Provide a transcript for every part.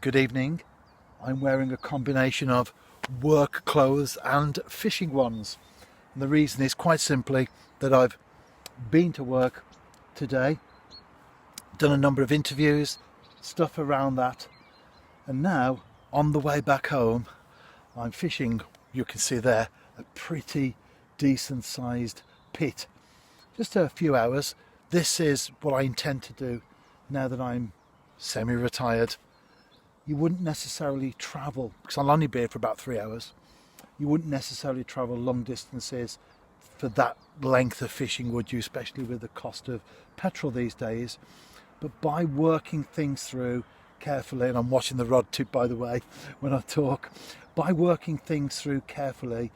Good evening. I'm wearing a combination of work clothes and fishing ones. And the reason is quite simply that I've been to work today, done a number of interviews, stuff around that, and now on the way back home, I'm fishing, you can see there, a pretty decent sized pit. Just a few hours. This is what I intend to do now that I'm semi-retired. You wouldn't necessarily travel, because I'll only be here for about 3 hours, you wouldn't necessarily travel long distances for that length of fishing, would you, especially with the cost of petrol these days. But by working things through carefully, and I'm watching the rod tip by the way when I talk, by working things through carefully,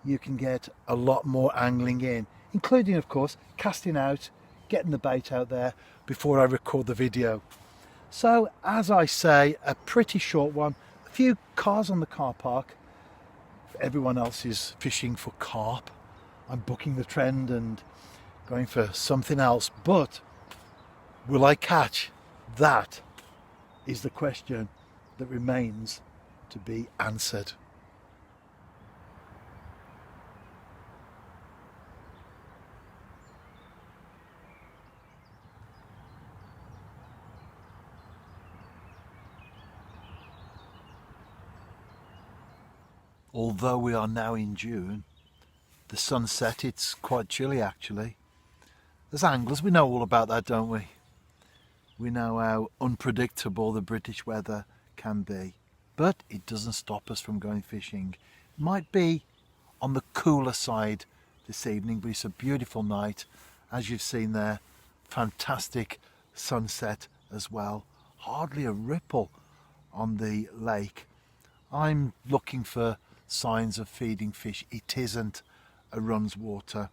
you can get a lot more angling in, including of course casting out, getting the bait out there before I record the video. So as I say, a pretty short one, a few cars on the car park. Everyone else is fishing for carp. I'm booking the trend and going for something else, but will I catch? That is the question that remains to be answered. Although we are now in June, the sunset, it's quite chilly actually. As anglers, we know all about that, don't we? We know how unpredictable the British weather can be, but it doesn't stop us from going fishing. It might be on the cooler side this evening, but it's a beautiful night, as you've seen there. Fantastic sunset as well. Hardly a ripple on the lake. I'm looking for signs of feeding fish. It isn't a runs water.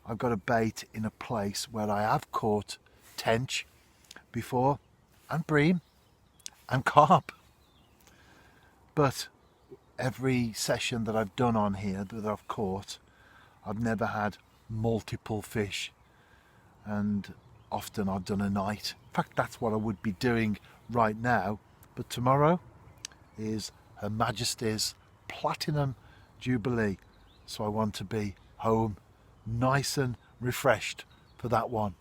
I've got a bait in a place where I have caught tench before, and bream and carp, but every session that I've done on here that I've caught, I've never had multiple fish, and often I've done a night. In fact, that's what I would be doing right now, but tomorrow is Her Majesty's Platinum Jubilee, so I want to be home nice and refreshed for that one.